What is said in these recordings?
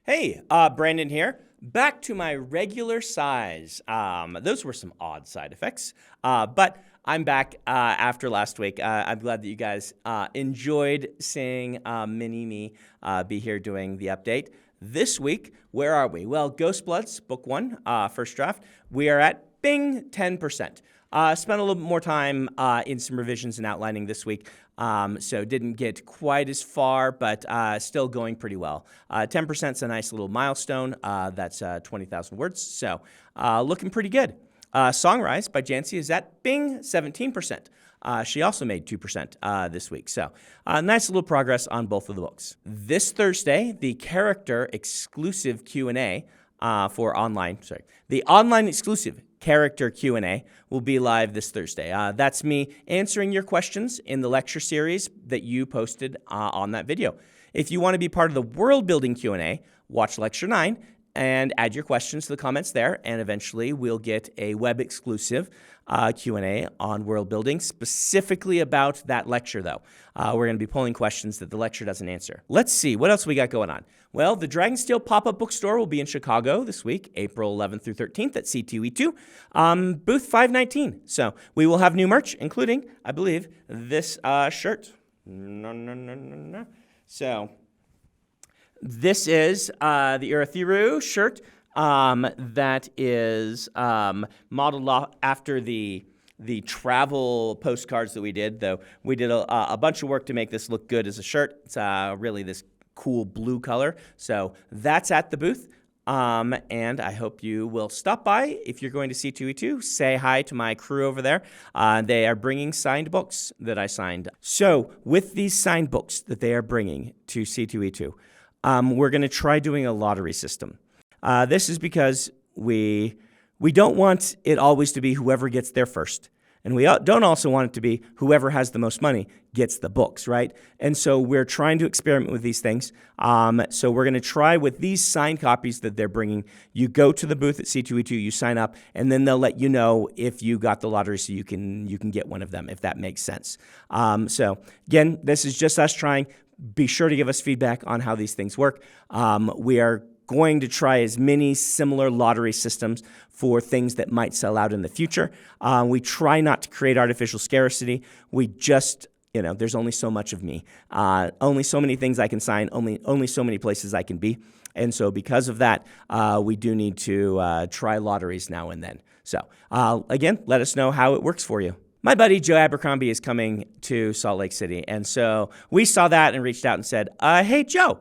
Hey, Brandon here. Back to my regular size. Those were some odd side effects, but I'm back after last week. I'm glad that you guys enjoyed seeing mini-me be here doing the update. This week, where are we? Well, Ghost Bloods, Book 1, first draft, we are at, bing, 10%. Spent a little bit more time in some revisions and outlining this week, so didn't get quite as far, but still going pretty well. 10% is a nice little milestone. That's 20,000 words, so looking pretty good. Songrise by Jancy is at, bing, 17%. She also made 2% this week, so nice little progress on both of the books. This Thursday, the character exclusive Q&A for online, the online exclusive character Q&A will be live this Thursday. That's me answering your questions in the lecture series that you posted on that video. If you want to be part of the world building Q&A, watch lecture 9 and add your questions to the comments there, and eventually we'll get a web exclusive Q&A on world building, specifically about that lecture though. We're going to be pulling questions that the lecture doesn't answer. Let's see, what else we got going on? Well, the Dragonsteel pop-up bookstore will be in Chicago this week, April 11th through 13th at C2E2, booth 519. So we will have new merch, including, I believe, this shirt. So this is the Urathiru shirt that is modeled after the travel postcards that we did, though we did a bunch of work to make this look good as a shirt. It's really this cool blue color. So that's at the booth. And I hope you will stop by if you're going to C2E2. Say hi to my crew over there. They are bringing signed books that I signed. So with these signed books that they are bringing to C2E2, we're going to try doing a lottery system. This is because we don't want it always to be whoever gets there first. And we don't also want it to be whoever has the most money gets the books, right? And so we're trying to experiment with these things. So we're going to try with these signed copies that they're bringing. You go to the booth at C2E2, you sign up, and then they'll let you know if you got the lottery so you can get one of them, if that makes sense. So again, this is just us trying. Be sure to give us feedback on how these things work. We are going to try as many similar lottery systems for things that might sell out in the future. We try not to create artificial scarcity. We just, there's only so much of me. Only so many things I can sign, only so many places I can be. And so because of that, we do need to try lotteries now and then. So again, let us know how it works for you. My buddy Joe Abercrombie is coming to Salt Lake City, and so we saw that and reached out and said, hey, Joe,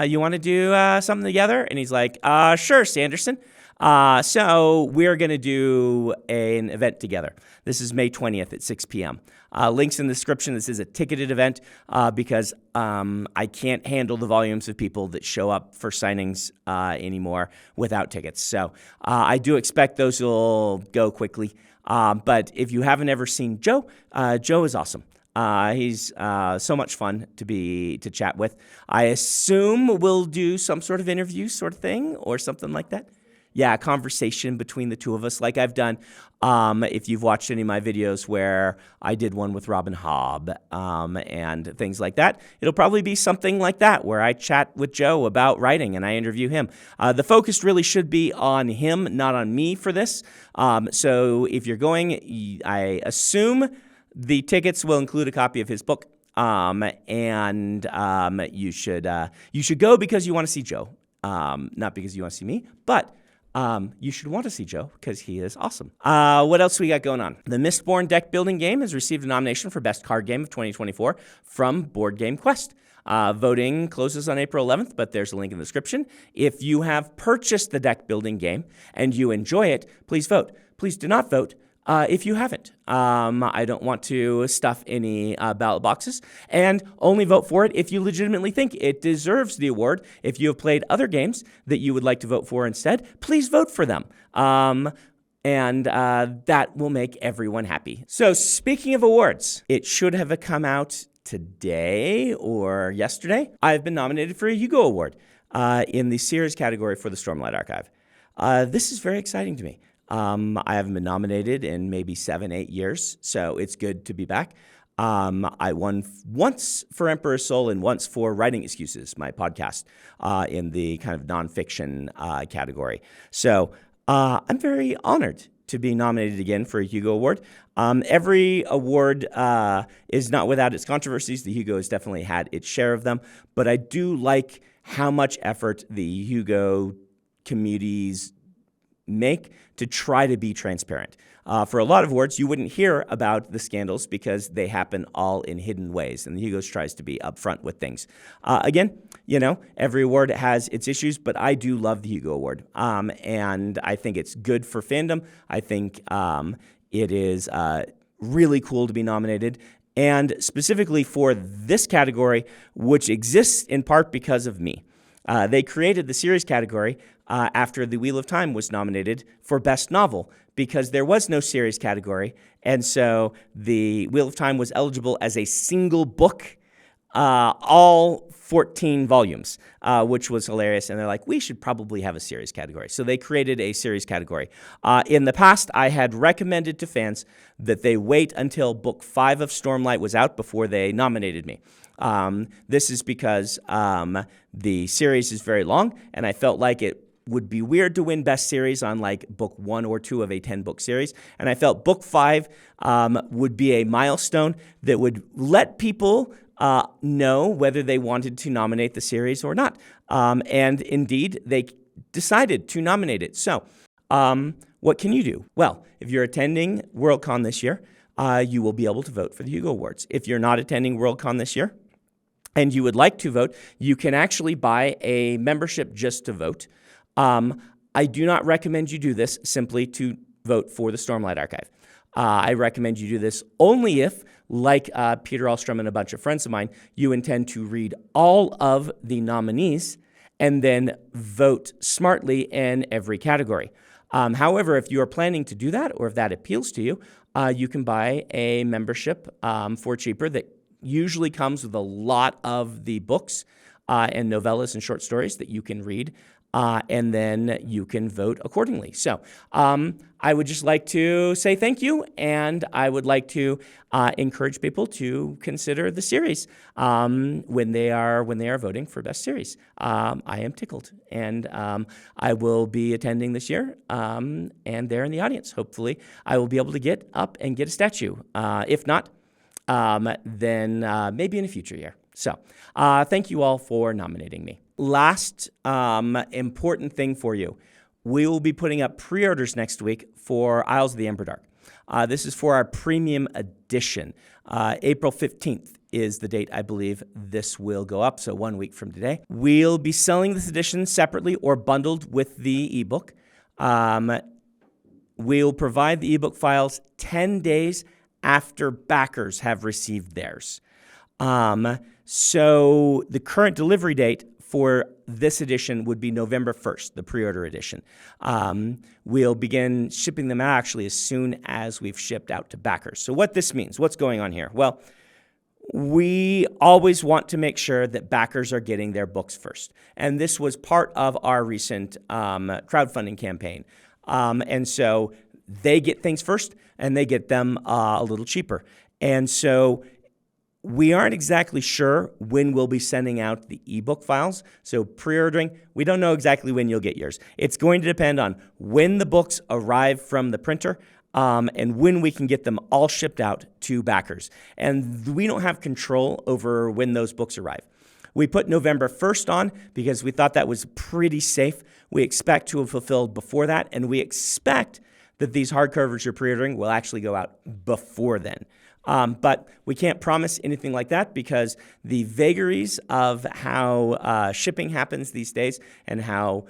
you want to do something together? And he's like, sure, Sanderson. So we're going to do an event together. This is May 20th at 6 p.m. Links in the description. This is a ticketed event because I can't handle the volumes of people that show up for signings anymore without tickets. So I do expect those will go quickly. But if you haven't ever seen Joe, Joe is awesome. He's so much fun to chat with. I assume we'll do some sort of interview sort of thing or something like that. Yeah, a conversation between the two of us like I've done. If you've watched any of my videos where I did one with Robin Hobb and things like that, it'll probably be something like that where I chat with Joe about writing and I interview him. The focus really should be on him, not on me for this. So if you're going, I assume the tickets will include a copy of his book, and you should go because you want to see Joe, not because you want to see me, but you should want to see Joe because he is awesome. What else we got going on? The Mistborn deck building game has received a nomination for Best Card Game of 2024 from Board Game Quest. Voting closes on April 11th, but there's a link in the description. If you have purchased the deck building game and you enjoy it, please vote. Please do not vote if you haven't. I don't want to stuff any ballot boxes, and only vote for it if you legitimately think it deserves the award. If you have played other games that you would like to vote for instead, please vote for them. And that will make everyone happy. So speaking of awards, it should have come out today or yesterday. I've been nominated for a Hugo Award in the series category for the Stormlight Archive. This is very exciting to me. I haven't been nominated in maybe 7-8 years, so it's good to be back. I won once for Emperor's Soul and once for Writing Excuses, my podcast, in the kind of nonfiction category. So I'm very honored to be nominated again for a Hugo Award. Every award is not without its controversies. The Hugo has definitely had its share of them, but I do like how much effort the Hugo communities make to try to be transparent. For a lot of awards, you wouldn't hear about the scandals because they happen all in hidden ways, and the Hugo's tries to be upfront with things. Again, every award has its issues, but I do love the Hugo Award, and I think it's good for fandom. I think it is really cool to be nominated, and specifically for this category, which exists in part because of me. They created the series category after The Wheel of Time was nominated for Best Novel because there was no series category, and so The Wheel of Time was eligible as a single book, all 14 volumes, which was hilarious, and they're like, we should probably have a series category. So they created a series category. In the past, I had recommended to fans that they wait until book 5 of Stormlight was out before they nominated me. This is because the series is very long, and I felt like it would be weird to win Best Series on like book 1 or 2 of a 10-book series, and I felt book 5 would be a milestone that would let people know whether they wanted to nominate the series or not. And indeed, they decided to nominate it. So what can you do? Well, if you're attending Worldcon this year, you will be able to vote for the Hugo Awards. If you're not attending Worldcon this year and you would like to vote, you can actually buy a membership just to vote. I do not recommend you do this simply to vote for the Stormlight Archive. I recommend you do this only if, like Peter Ahlstrom and a bunch of friends of mine, you intend to read all of the nominees and then vote smartly in every category. However, if you are planning to do that, or if that appeals to you, you can buy a membership for cheaper that usually comes with a lot of the books and novellas and short stories that you can read, and then you can vote accordingly. So I would just like to say thank you, and I would like to encourage people to consider the series when they are voting for Best Series. I am tickled, and I will be attending this year, and there in the audience. Hopefully, I will be able to get up and get a statue. If not, then maybe in a future year. So thank you all for nominating me. Last important thing for you. We will be putting up pre-orders next week for Isles of the Emberdark. This is for our premium edition. April 15th is the date I believe this will go up, so 1 week from today. We'll be selling this edition separately or bundled with the ebook. We'll provide the ebook files 10 days after backers have received theirs. So the current delivery date for this edition would be November 1st, the pre-order edition. We'll begin shipping them out actually as soon as we've shipped out to backers. So what this means, what's going on here? Well, we always want to make sure that backers are getting their books first. And this was part of our recent crowdfunding campaign. And so they get things first, and they get them a little cheaper. And so we aren't exactly sure when we'll be sending out the ebook files. So pre-ordering, we don't know exactly when you'll get yours. It's going to depend on when the books arrive from the printer and when we can get them all shipped out to backers. And we don't have control over when those books arrive. We put November 1st on because we thought that was pretty safe. We expect to have fulfilled before that, and we expect that these hardcovers you're pre-ordering will actually go out before then. But we can't promise anything like that because the vagaries of how shipping happens these days and how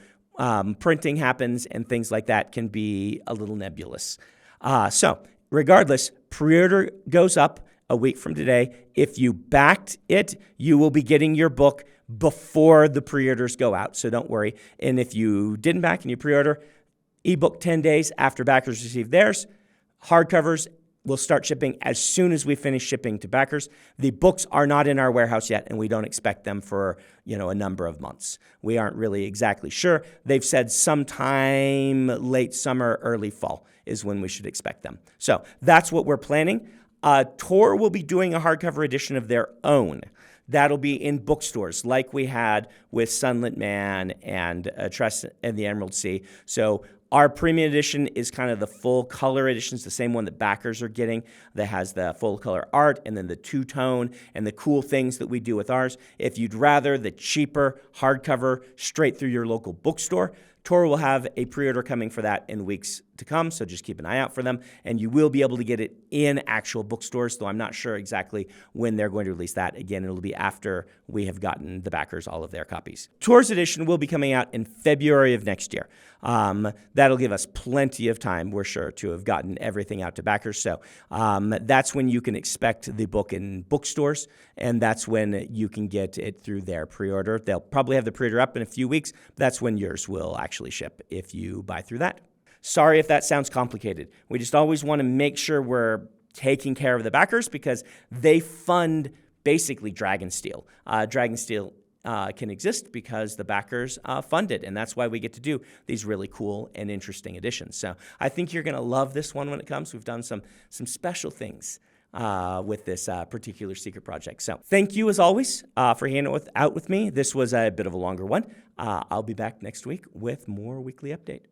printing happens and things like that can be a little nebulous. So regardless, pre-order goes up a week from today. If you backed it, you will be getting your book before the pre-orders go out, so don't worry. And if you didn't back and you pre-order, ebook 10 days after backers receive theirs, hardcovers will start shipping as soon as we finish shipping to backers. The books are not in our warehouse yet, and we don't expect them for, a number of months. We aren't really exactly sure. They've said sometime late summer, early fall is when we should expect them. So that's what we're planning. Tor will be doing a hardcover edition of their own. That'll be in bookstores like we had with Sunlit Man and Trust and the Emerald Sea. So our premium edition is kind of the full color edition. It's the same one that backers are getting that has the full color art and then the two-tone and the cool things that we do with ours. If you'd rather the cheaper hardcover straight through your local bookstore, Tor will have a pre-order coming for that in weeks to come, so just keep an eye out for them. And you will be able to get it in actual bookstores, though I'm not sure exactly when they're going to release that. Again, it'll be after we have gotten the backers all of their copies. Tor's edition will be coming out in February of next year. That'll give us plenty of time, we're sure, to have gotten everything out to backers. So that's when you can expect the book in bookstores, and that's when you can get it through their pre-order. They'll probably have the pre-order up in a few weeks. That's when yours will actually ship if you buy through that. Sorry if that sounds complicated. We just always want to make sure we're taking care of the backers because they fund basically Dragonsteel. Dragonsteel can exist because the backers fund it, and that's why we get to do these really cool and interesting editions. So I think you're going to love this one when it comes. We've done some special things with this particular secret project. So thank you, as always, for hanging out with me. This was a bit of a longer one. I'll be back next week with more weekly update.